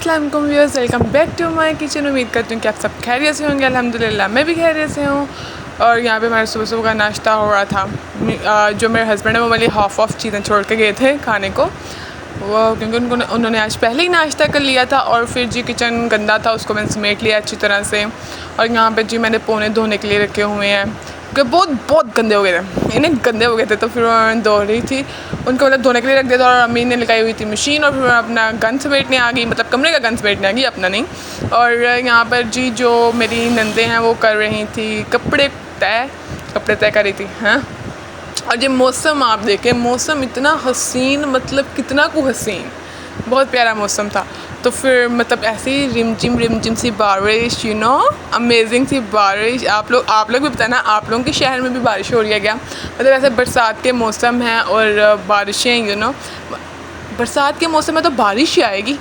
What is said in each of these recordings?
अस्सलाम वालेकुम viewers, welcome back to my kitchen. उम्मीद करती हूँ कि आप सब खैरियत से होंगे। अल्हम्दुलिल्लाह मैं भी खैरियत से हूँ। और यहाँ पे हमारे सुबह सुबह का नाश्ता हो रहा था। जो मेरे हस्बैंड है वो मेरी हाफ़ ऑफ चीज़ें छोड़ के गए थे खाने को, वो क्योंकि उन्होंने आज पहले ही नाश्ता कर लिया था। और फिर जी किचन गंदा था, उसको मैंने समेट लिया अच्छी तरह से। और यहाँ पे जी मैंने पोने धोने के लिए रखे हुए हैं क्योंकि बहुत गंदे हो गए थे, इन्हें गंदे हो गए थे। तो फिर मैं धो रही थी उनको, मतलब धोने के लिए रख दिया था। और अम्मी ने लगाई हुई थी मशीन, और फिर मैं अपना गन समेटने आ गई, मतलब कमरे का गन समेटने आ गई, अपना नहीं। और यहाँ पर जी जो मेरी नंदे हैं वो कर रही थी कपड़े तय कर रही थी। हाँ, और ये मौसम आप देखें, मौसम इतना हसीन, मतलब कितना को हसीन, बहुत प्यारा मौसम था। तो फिर मतलब ऐसी रिमझिम सी बारिश, यू नो, अमेजिंग सी बारिश। आप लोग भी बताना, आप लोगों के शहर में भी बारिश हो रही है क्या? मतलब ऐसे बरसात के मौसम है और बारिशें, यू नो, बरसात के मौसम में तो बारिश ही आएगी,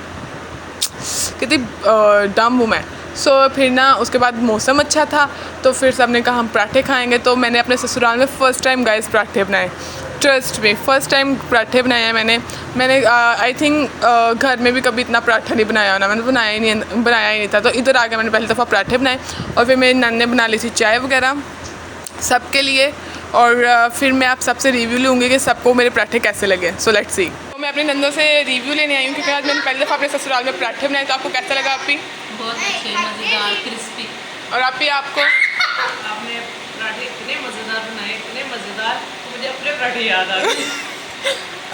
कितनी डम हूँ मैं। सो फिर ना उसके बाद मौसम अच्छा था, तो फिर सब ने कहा हम पराठे खाएंगे। तो मैंने अपने ससुराल में फ़र्स्ट टाइम गाइस पराठे बनाए, ट्रस्ट में फ़र्स्ट टाइम पराठे बनाए हैं मैंने आई थिंक घर में भी कभी इतना पराठा नहीं बनाया होना, मैंने बनाया ही नहीं था। तो इधर आके मैंने पहली दफ़ा पराठे बनाए, और फिर मेरी नन ने बना ली थी चाय वगैरह सबके लिए। और फिर मैं आप सबसे रिव्यू लूँगी कि सबको मेरे पराठे कैसे लगे। So let's see. तो मैं अपनी नंदों से रिव्यू लेने आई हूँ क्योंकि आज मैंने पहली दफ़ा अपने ससुराल में पराठे बनाए। तो आपको कैसा लगा? आप भी बहुत अच्छे, मज़ेदार, क्रिस्पी। और आप भी आपको आपने पराठे इतने मज़ेदार बनाए, इतने मज़ेदार, तो मुझे अपने पराठे याद आ गए।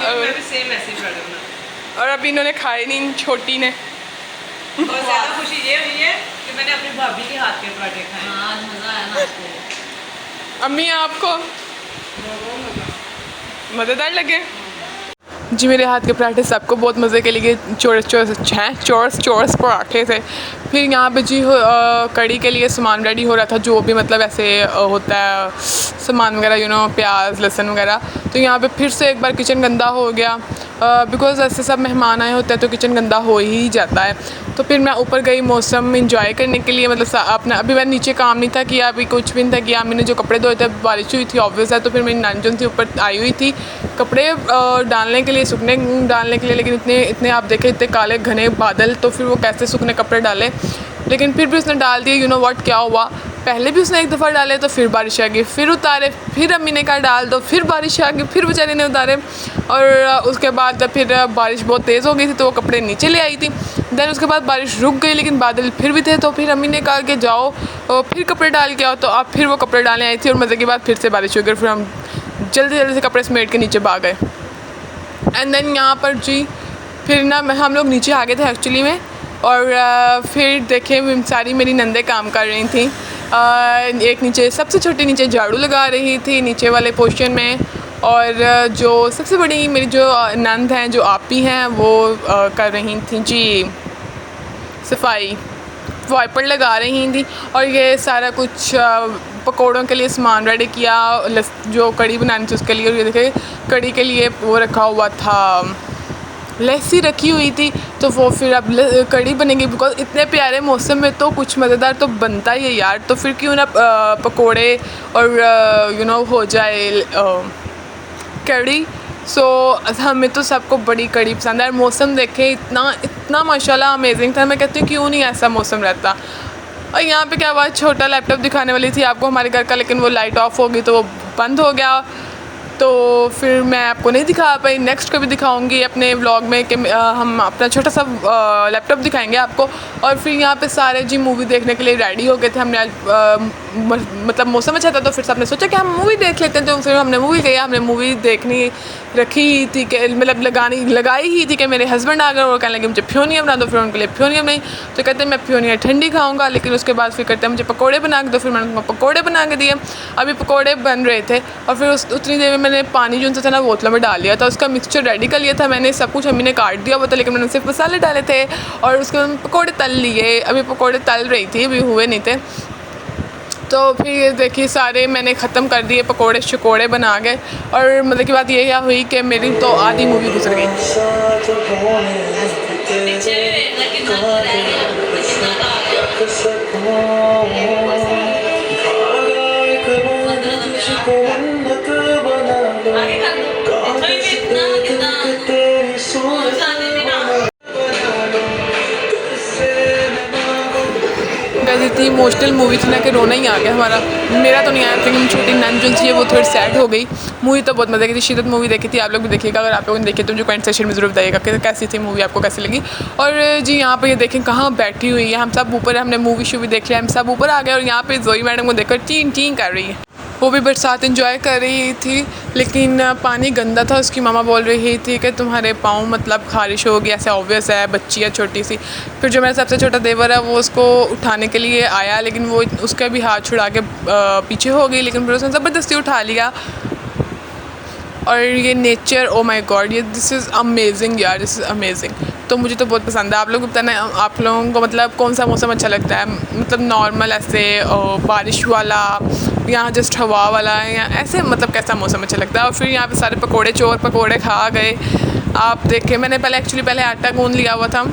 मैं भी सेम ऐसे ही पराठे बनाती। और अभी इन्होंने खाए नहीं, छोटी ने। और ज़्यादा खुशी ये हुई है कि मैंने अपनी भाभी के हाथ के पराठे खाए। हाँ, आज मज़ा आया ना आपको। अम्मी आपको मज़ेदार लगे? जी मेरे हाथ के पराठे सबको बहुत मज़े के लिए चोरस पराठे थे। फिर यहाँ पे जी कड़ी के लिए सामान रेडी हो रहा था, जो भी मतलब ऐसे होता है सामान वगैरह, यू नो, प्याज लहसुन वगैरह। तो यहाँ पे फिर से एक बार किचन गंदा हो गया, बिकॉज़ ऐसे सब मेहमान आए होते हैं तो किचन गंदा हो ही जाता है। तो फिर मैं ऊपर गई मौसम इंजॉय करने के लिए, मतलब अपना अभी मैं नीचे काम नहीं था किया, अभी कुछ भी नहीं था किया। मैंने जो कपड़े धोए थे, बारिश हुई थी ऑब्वियस है, तो फिर मेरी नानजन थी ऊपर आई हुई थी कपड़े डालने के लिए, सूखने डालने के लिए। लेकिन इतने आप देखें, इतने काले घने बादल, तो फिर वो कैसे सूखने कपड़े डाले। लेकिन फिर भी उसने डाल दिए। यू नो व्हाट, क्या हुआ, पहले भी उसने एक दफ़ा डाले तो फिर बारिश आ गई, फिर उतारे, फिर अम्मी ने कहा डाल दो, फिर बारिश आ गई, फिर बेचारी ने उतारे। और उसके बाद फिर बारिश बहुत तेज़ हो गई थी तो वो कपड़े नीचे ले आई थी। देन उसके बाद बारिश रुक गई, लेकिन बादल फिर भी थे। तो फिर अम्मी ने कहा कि जाओ फिर कपड़े डाल के आओ। तो आप फिर वो कपड़े डालने आई थी, और मज़े की बात फिर से बारिश हो गई। फिर हम जल्दी से कपड़े समेट के नीचे भाग गए। एंड देन यहाँ पर जी फिर ना हम लोग नीचे आ गए थे एक्चुअली में। और फिर देखें सारी मेरी नंदे काम कर रही थी। एक नीचे, सबसे छोटी नीचे झाड़ू लगा रही थी नीचे वाले पोर्शन में। और जो सबसे बड़ी मेरी जो नंद हैं, जो आपी हैं, वो कर रही थी जी सफाई, वाइपर लगा रही थी। और ये सारा कुछ पकौड़ों के लिए सामान रेडी किया, जो कड़ी बनानी थी उसके लिए। और ये देखे कड़ी के लिए वो रखा हुआ था, लस्सी रखी हुई थी। तो वो फिर अब कड़ी बनेगी, बिकॉज इतने प्यारे मौसम में तो कुछ मज़ेदार तो बनता ही है यार। तो फिर क्यों ना पकोड़े और यू नो हो जाए कड़ी। सो हमें तो सबको बड़ी कड़ी पसंद है। और मौसम देखें, इतना माशाल्लाह अमेजिंग था। मैं कहती हूँ क्यों नहीं ऐसा मौसम रहता। और यहाँ पे क्या हुआ, छोटा लैपटॉप दिखाने वाली थी आपको हमारे घर का, लेकिन वो लाइट ऑफ हो गई तो वो बंद हो गया। तो फिर मैं आपको नहीं दिखा पाई। नेक्स्ट कभी दिखाऊंगी अपने व्लॉग में कि हम अपना छोटा सा लैपटॉप दिखाएंगे आपको। और फिर यहाँ पे सारे जी मूवी देखने के लिए रेडी हो गए थे। हमने आज मतलब मौसम अच्छा था तो फिर सबने सोचा कि हम मूवी देख लेते हैं। तो फिर हमने मूवी गई, हमने मूवी देखनी रखी ही थी कि मतलब लगाई ही थी कि मेरे हस्बैंड आ गए और कहने लगे मुझे फ्योनिया बना दो। फिर उनके लिए फ्योनिया बनाई, तो कहते हैं मैं फ्योनिया ठंडी खाऊंगा। लेकिन उसके बाद फिर कहते हैं मुझे पकोड़े बना के दो, फिर मैंने उनको पकोड़े बना के दिए। अभी पकोड़े बन रहे थे, और फिर उतनी देर में मैंने पानी जो था ना बोतलों में डाल लिया था, उसका मिक्सचर रेडी कर लिया था मैंने। सब कुछ अम्मी ने काट दिया हुआ था, लेकिन मैंने सिर्फ मसाले डाले थे। और उसके बाद पकोड़े तल लिए, अभी पकोड़े तल रही थी, अभी हुए नहीं थे। तो फिर देखिए सारे मैंने ख़त्म कर दिए, पकोड़े शकोड़े बना गए। और मतलब की बात ये क्या हुई कि मेरी तो आधी मूवी गुजर गई। इतनी इमोशनल मूवी थी ना कि रोना ही आ गया हमारा। मेरा तो नहीं आया लेकिन छोटी नंद जो थी वो थोड़ी सैड हो गई। मूवी तो बहुत मज़े की थी। शिद्दत मूवी देखी थी, आप लोग भी देखिएगा। अगर आप लोगों ने देखी तो मुझे कमेंट सेक्शन में ज़रूर बताइएगा कि कैसी थी मूवी, आपको कैसी लगी। और जी यहाँ पर ये देखें कहाँ बैठी हुई है, हम सब ऊपर, हमने मूवी शूवी देख लिया, हम सब ऊपर आ गए और यहाँ पर जोई मैडम को देखकर टीन टीन कर रही है। वो भी बरसात एंजॉय कर रही थी लेकिन पानी गंदा था। उसकी मामा बोल रही थी कि तुम्हारे पाँव मतलब खारिश हो गई, ऐसे ऑब्वियस है, बच्ची है छोटी सी। फिर जो मेरा सबसे छोटा देवर है वो उसको उठाने के लिए आया लेकिन वो उसका भी हाथ छुड़ा के पीछे हो गई, लेकिन फिर उसने ज़बरदस्ती उठा लिया। और ये नेचर, ओ माय गॉड, ये दिस इज़ अमेजिंग यार, दिस इज़ अमेजिंग। तो मुझे तो बहुत पसंद है। आप लोग को बताना, आप लोगों को मतलब कौन सा मौसम अच्छा लगता है, मतलब नॉर्मल ऐसे बारिश वाला या जस्ट हवा वाला, या ऐसे मतलब कैसा मौसम अच्छा लगता है। और फिर यहाँ पे सारे पकोड़े, चोर पकोड़े खा गए। आप देखें, मैंने पहले आटा गूंद लिया हुआ था,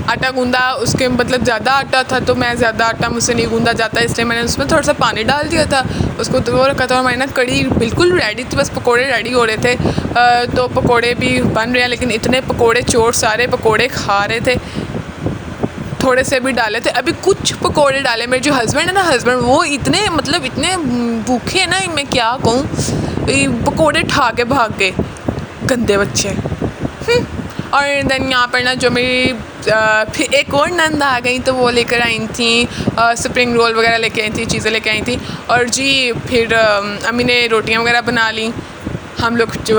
आटा गूंदा, उसके मतलब ज़्यादा आटा था तो मैं ज़्यादा आटा मुझसे नहीं गूंदा जाता, इसलिए मैंने उसमें थोड़ा सा पानी डाल दिया था, उसको तो वो रखा था। और हमारी ना कड़ी बिल्कुल रेडी थी, बस पकोड़े रेडी हो रहे थे। तो पकोड़े भी बन रहे हैं लेकिन इतने पकोड़े, चोर सारे पकोड़े खा रहे थे, थोड़े से भी डाले थे। अभी कुछ पकोड़े डाले, मेरे जो हस्बैंड है ना, हस्बैंड वो इतने मतलब इतने भूखे हैं ना, मैं क्या कहूँ, पकोड़े ठा के भाग गए, गंदे बच्चे। और देन यहाँ पर ना जो मेरी फिर एक और नंद आ गई तो वो लेकर आई थी स्प्रिंग रोल वगैरह लेके आई थी, चीज़ें लेके आई थी। और जी फिर अम्मी ने रोटियाँ वगैरह बना ली, हम लोग जो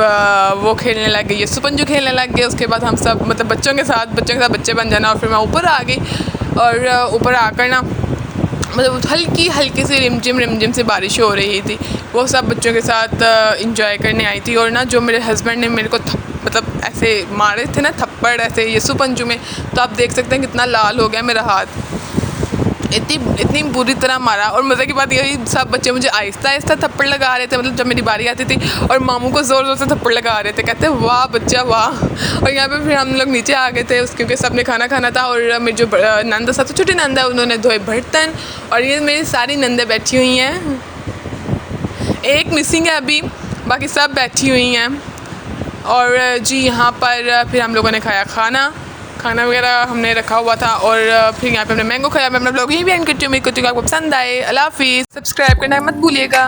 वो खेलने लग गए, ये सुपंजू खेलने लग गए। उसके बाद हम सब मतलब बच्चों के साथ बच्चे बन जाना। और फिर मैं ऊपर आ गई और ऊपर आकर ना मतलब हल्की सी रिमझिम से बारिश हो रही थी, वो सब बच्चों के साथ इंजॉय करने आई थी। और ना जो मेरे हस्बैंड ने मेरे को मतलब ऐसे मारे थे ना थप्पड़ ऐसे यसु पंजू में, तो आप देख सकते हैं कितना लाल हो गया मेरा हाथ, इतनी बुरी तरह मारा। और मज़े की बात यही, सब बच्चे मुझे आहिस्ता थप्पड़ लगा रहे थे, मतलब जब मेरी बारी आती थी, और मामू को ज़ोर से थप्पड़ लगा रहे थे, कहते वाह बच्चा वाह। और यहाँ पे फिर हम लोग नीचे आ गए थे क्योंकि सब ने खाना खाना था। और मेरी जो नंदा, सबसे छोटी नंदा है, उन्होंने धोए बर्तन। और ये मेरी सारी नंदें बैठी हुई हैं, एक मिसिंग है अभी, बाकी सब बैठी हुई हैं। और जी यहाँ पर फिर हम लोगों ने खाया खाना वगैरह हमने रखा हुआ था। और फिर यहाँ पे हमने मैंगो खाया। मैं अपना ब्लॉग यहीं भी एंड करती हूँ। मेरे को आपको पसंद आए। अल्लाह हाफिज़, सब्सक्राइब करना मत भूलिएगा।